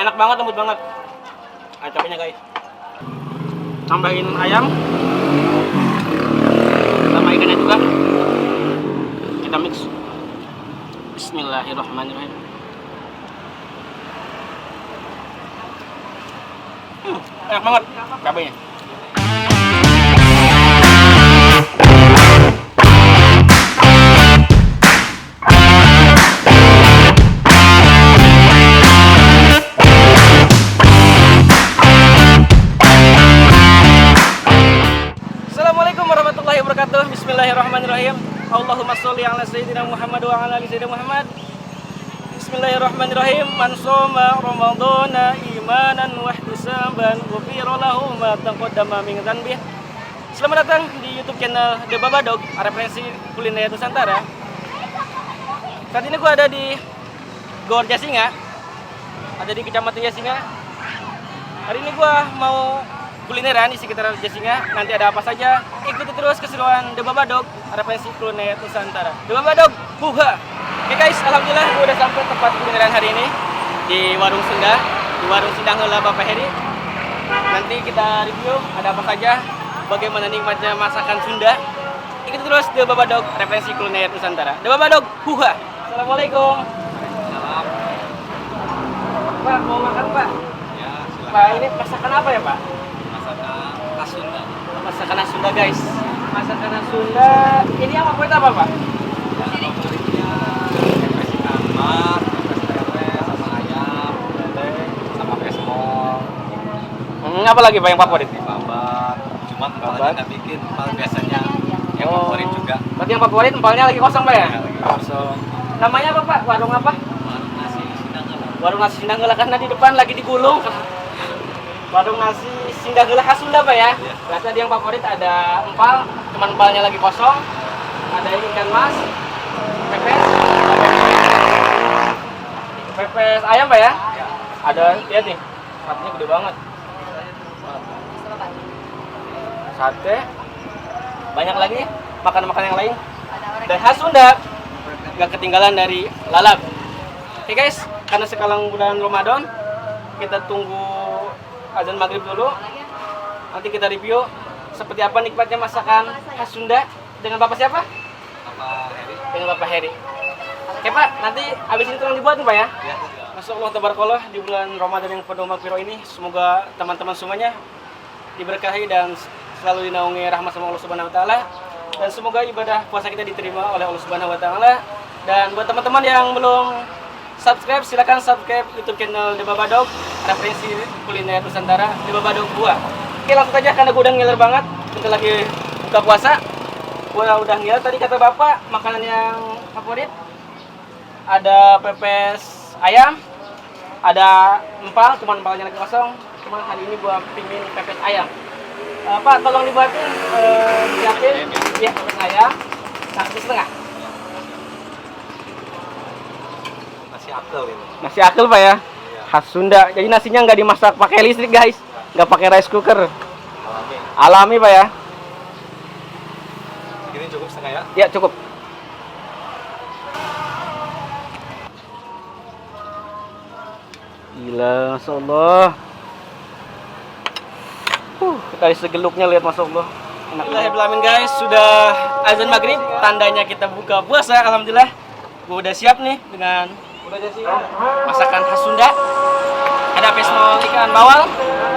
Enak banget, lembut banget. Nah, cabenya guys. Tambahin ayam. Sama ikannya juga. Kita mix. Bismillahirrahmanirrahim. Enak banget cabenya. Assalamualaikum warahmatullahi wabarakatuh. Bismillahirrahmanirrahim. Allahumma sholli ala sayyidina Muhammad wa ala ali sayyidina Muhammad. Bismillahirrahmanirrahim. Man shoma ramadhana imanan wa ihtisaban ghufira lahu ma taqaddama min dhanbihi. Selamat datang di YouTube channel The Babadog, referensi kuliner Nusantara. Saat ini gue ada di Gor Jasinga, ada di Kecamatan Jasinga. Hari ini gue mau kulineran di sekitar Jasinga. Nanti ada apa saja, ikuti terus keseruan The Babadog, referensi kuliner Nusantara. The Babadog, buha. Oke guys, alhamdulillah gue udah sampai tempat kulineran hari ini di Warung Sunda, di Warung Sindang Heula Bapak Heri. Nanti kita review ada apa saja, bagaimana nikmatnya masakan Sunda. Ikuti terus The Babadog, referensi kuliner Nusantara. The Babadog, buha. Assalamualaikum. Salam. Pak, mau makan Pak? Ya, silakan. Pak, ini masakan apa ya Pak? Masakan khas Sunda. Masakan khas Sunda guys. Masakan khas Sunda. Ini yang favorit apa Pak? Ya, favoritnya pepes ikan mas, pepes lele, sama ayam, sama pesmol. Apa lagi Pak yang favorit? Babat. Cuma empalnya nggak bikin, empal biasanya yang favorit juga. Berarti yang favorit empalnya lagi kosong Pak ya? Ya, lagi kosong. Namanya apa Pak? Warung apa? Warung nasi Sindang Heula. Warung nasi Sindang Heula, karena di depan lagi digulung. Warung nasi Sindang Heula khas Sunda Pak ya? Iya. Berarti tadi yang favorit ada empal, cuman empalnya lagi kosong. Ada ikan mas, pepes ayam Pak ya? Ya. Ada, lihat nih, satenya gede banget. Sate, banyak lagi makanan-makanan yang lain. Dan khas Sunda, gak ketinggalan dari lalap. Oke guys, karena sekarang bulan Ramadan, kita tunggu azan maghrib dulu. Nanti kita review seperti apa nikmatnya masakan khas Sunda dengan Bapak siapa? Bapak Heri. Dengan Bapak Heri. Oke Pak, nanti abis ini tolong dibuat nih Pak ya. Ya. Masya Allah tabarakallah, di bulan Ramadan yang penuh maghfirah ini, semoga teman-teman semuanya diberkahi dan selalu dinaungi rahmat sama Allah Subhanahu wa taala, dan semoga ibadah puasa kita diterima oleh Allah Subhanahu wa taala. Dan buat teman-teman yang belum subscribe, silakan subscribe YouTube channel The Babadog, referensi kuliner Nusantara, The Babadog buah. Oke, langsung aja karena gue udah ngiler banget, kita lagi buka puasa. Gue udah ngiler, tadi kata Bapak makanan yang favorit ada pepes ayam, ada empal, cuman empalnya lagi kosong. Cuman hari ini gua pingin pepes ayam. Pak, tolong dibuatin, siapin ya pepes ayam, nasi setengah. Nasi akel ini. Nasi akel Pak ya, Iya. khas Sunda. Jadi nasinya nggak dimasak pakai listrik guys, nggak pakai rice cooker, Alami. alami Pak ya. Ini cukup setengah ya? Ya cukup. Gila, Masya Allah. Kali segeluknya lihat, Masya Allah. Alhamdulillah guys, sudah azan maghrib, tandanya kita buka puasa. Alhamdulillah, gue udah siap nih dengan masakan khas Sunda. Ada pesmol ikan bawal,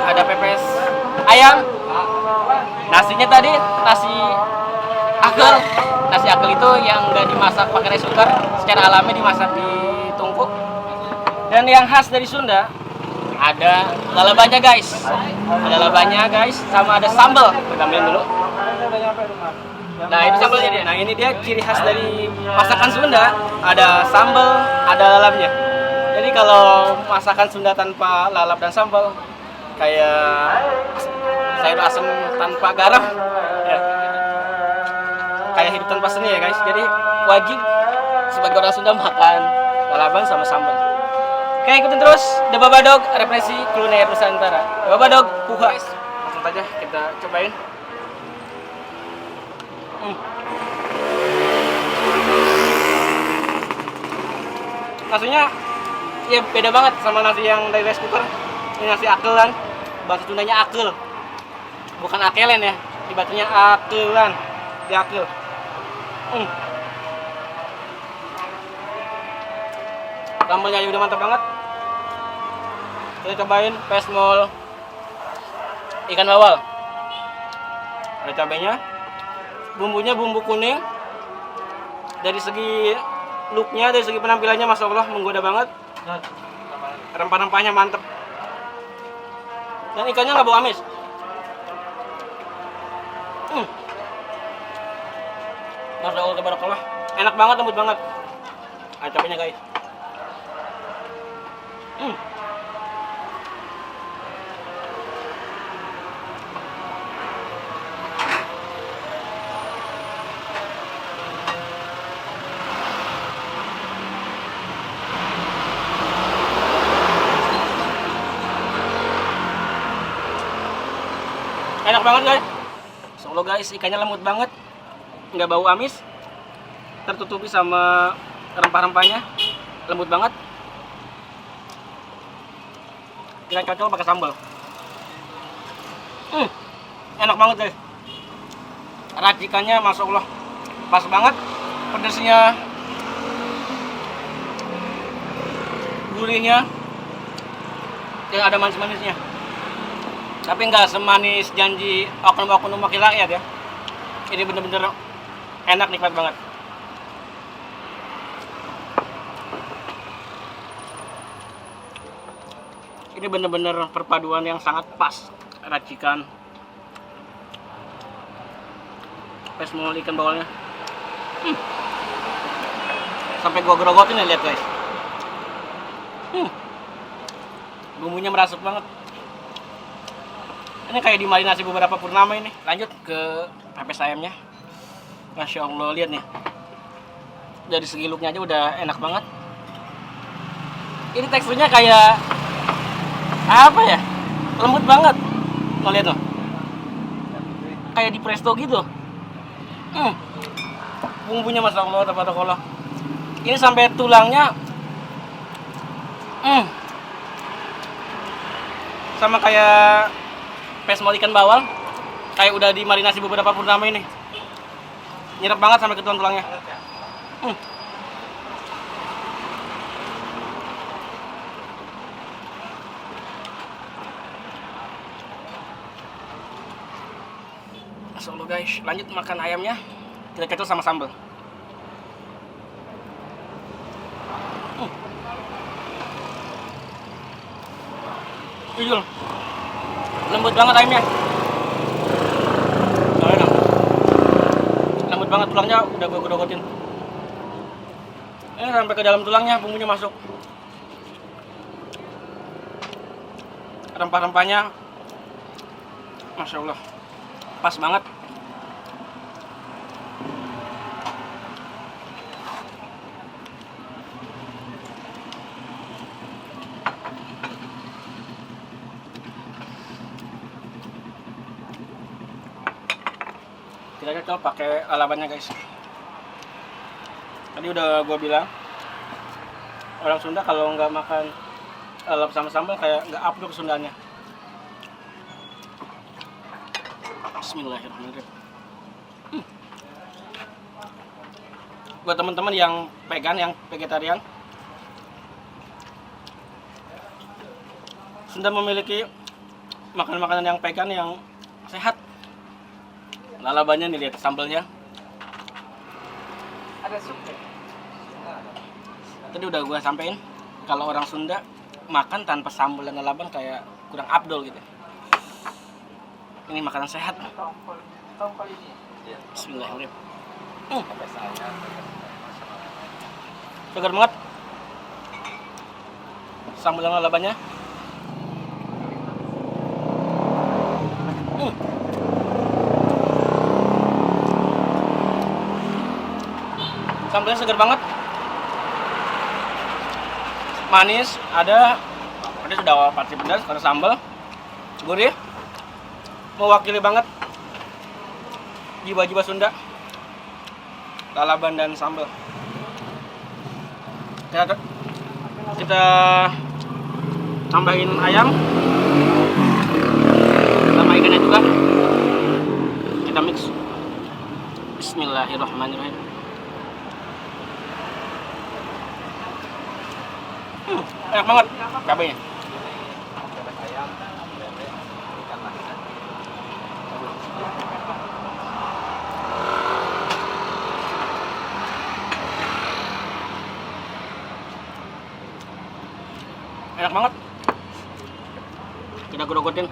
ada pepes ayam. Nasinya tadi nasi akel. Nasi akel itu yang nggak dimasak pakai rice cooker, secara alami dimasak di tungku. Dan yang khas dari Sunda ada lalabanya guys, sama ada sambal. Kita ambilin dulu. Nah itu sambalnya dia. Nah ini dia ciri khas dari masakan Sunda. Ada sambal, ada lalapnya. Jadi kalau masakan Sunda tanpa lalap dan sambal, kayak sayur asem tanpa garam, ya. Kayak hidup tanpa seni ya guys. Jadi wajib sebagai orang Sunda makan lalapan sama sambal. Oke, ikutin terus The Babadog, referensi kuliner Nusantara. The Babadog, puha. Langsung aja kita cobain. Nasinya Iya beda banget sama nasi yang dari rice cooker. Ini nasi akelan, bahasa Sundanya akel, bukan akelen ya, dibacanya akelan, di akel. Sambalnya udah mantap banget. Kita cobain pesmol ikan bawal. Ada cabenya, bumbunya bumbu kuning. Dari segi looknya, dari segi penampilannya, masya Allah menggoda banget. Rempah-rempahnya mantep. Dan ikannya nggak bau amis. Masya Allah, tabarakallah. Enak banget, lembut banget. Ada cabenya guys. Enak banget guys. Solo guys, ikannya lembut banget, nggak bau amis, tertutupi sama rempah-rempahnya, lembut banget. Kita cocok pakai sambal. Enak banget guys. Racikannya masya Allah pas banget, pedasnya, gurihnya, dan ada manis-manisnya. Tapi nggak semanis janji oknum-oknum wakil rakyat ya. Ini bener-bener enak, nikmat banget. Ini bener-bener perpaduan yang sangat pas. Racikan pesmol ikan bawalnya. Sampai gua gerogotin ya, lihat guys. Bumbunya merasuk banget. Ini kayak dimarinasi beberapa purnama ini. Lanjut ke pepes ayamnya. Masya Allah, lihat nih. Dari segi looknya aja udah enak banget. Ini teksturnya kayak apa ya? Lembut banget. Lo lihat loh. Kayak di presto gitu. Bumbunya masya Allah, tabarakallah. Ini sampai tulangnya. Sama kayak pesmol ikan bawal, kayak udah dimarinasi beberapa purnama ini. Nyerap banget sampai ke tulang-tulangnya. Masya Allah guys, lanjut makan ayamnya. Kita cocok sama sambal. Jujur, lembut banget ayamnya. Lembut banget, tulangnya udah gue gerogotin. Ini sampai ke dalam tulangnya, bumbunya masuk. Rempah-rempahnya masya Allah pas banget. Kita cocok pakai lalabannya guys. Tadi udah gue bilang, orang Sunda kalau nggak makan lalap sama sambal kayak nggak afdol kesundaannya. Bismillahirrahmanirrahim. Buat teman-teman yang vegan, yang vegetarian, Sunda memiliki makanan-makanan yang vegan yang sehat. Lalabannya nih, lihat sambalnya. Ada sup ya? Tadi udah gue sampein kalau orang Sunda makan tanpa sambal dan lalaban kayak kurang afdol gitu. Ini makanan sehat. Tongkol ini. Iya. Bismillahirrahmanirrahim. Pepes ayam. Segar banget. Sambal dan lalabannya. Sambalnya segar banget. Manis, ada sudah pasti pedas karena sambal. Gurih. Mewakili banget jiwa-jiwa Sunda. Lalaban dan sambal. Kita tambahin ayam sama ikannya juga. Kita mix. Bismillahirrahmanirrahim. Enak banget cabenya. Ayam, lele, ikan lagi. Enak banget. Kita gerogotin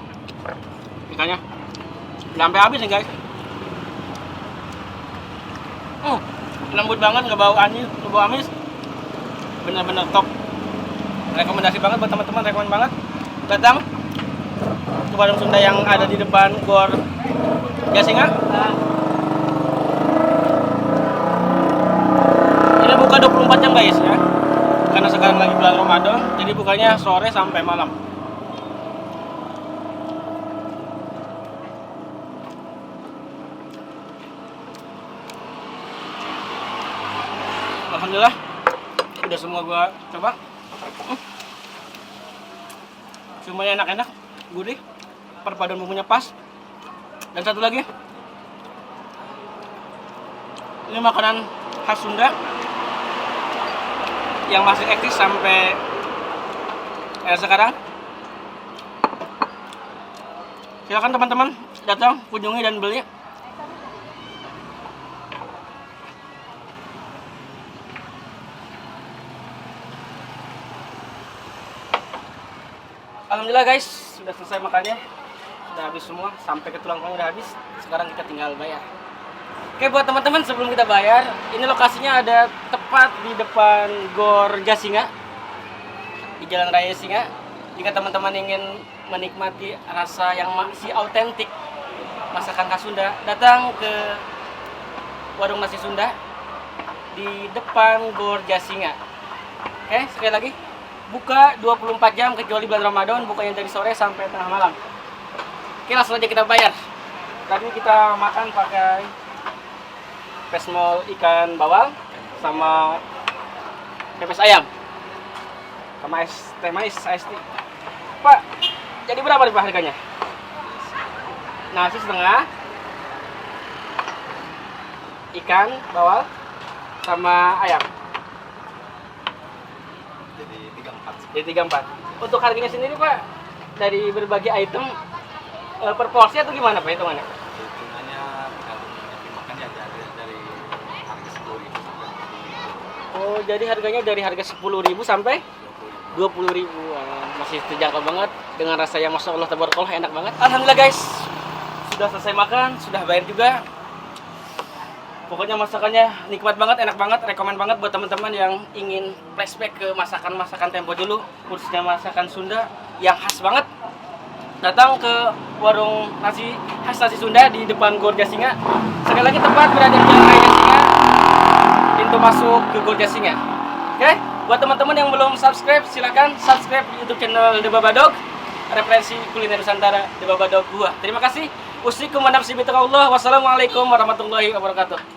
ikannya. Sampai habis nih guys. Lembut banget, nggak bau amis. Bener-bener top. Rekomendasi banget buat teman-teman, rekomend banget. Datang ke warung Sunda yang ada di depan Gor Gasinga. Ini buka 24 jam guys ya. Karena sekarang lagi bulan Ramadan, jadi bukanya sore sampai malam. Alhamdulillah, udah semua gua coba. Semuanya enak-enak, gurih, perpaduan bumbunya pas. Dan satu lagi, ini makanan khas Sunda yang masih eksis sampai sekarang. Silakan teman-teman datang, kunjungi dan beli. Alhamdulillah guys, sudah selesai makannya. Sudah habis semua, sampai ke tulang-tulangnya udah habis. Sekarang kita tinggal bayar. Oke, buat teman-teman sebelum kita bayar, ini lokasinya ada tepat di depan Gor Gasinga di Jalan Raya Singa. Jika teman-teman ingin menikmati rasa yang masih autentik masakan khas Sunda, datang ke warung nasi Sunda di depan Gor Gasinga. Oke, sekali lagi, buka 24 jam kecuali bulan Ramadan, bukanya dari sore sampai tengah malam. Oke, langsung aja kita bayar. Tadi kita makan pakai pesmol ikan bawal sama pepes ayam sama es teh manis, ice tea. Pak, jadi berapa nih Pak harganya? Nasi setengah, ikan bawal sama ayam. Jadi 34. Untuk harganya sendiri Pak, dari berbagai item per porsi atau gimana Pak hitungannya? Hitungannya kalau makannya dari harga 10.000 sampai 20.000. Oh, jadi harganya dari harga 10.000 sampai 20.000. Masih terjangkau banget dengan rasa yang masya Allah tabarakallah enak banget. Alhamdulillah guys, sudah selesai makan, sudah bayar juga. Pokoknya masakannya nikmat banget, enak banget, rekomen banget buat teman-teman yang ingin flashback ke masakan-masakan tempo dulu, khususnya masakan Sunda yang khas banget. Datang ke warung nasi khas nasi Sunda di depan Gor Gasinga. Sekali lagi tepat berada di Jalan Raya Singa, pintu masuk ke Gor Gasinga. Oke, buat teman-teman yang belum subscribe, silakan subscribe di YouTube channel The Babadog, referensi kuliner Nusantara The Babadog gua. Terima kasih. Usikum wa nafsi bitaqwallah. Wassalamualaikum warahmatullahi wabarakatuh.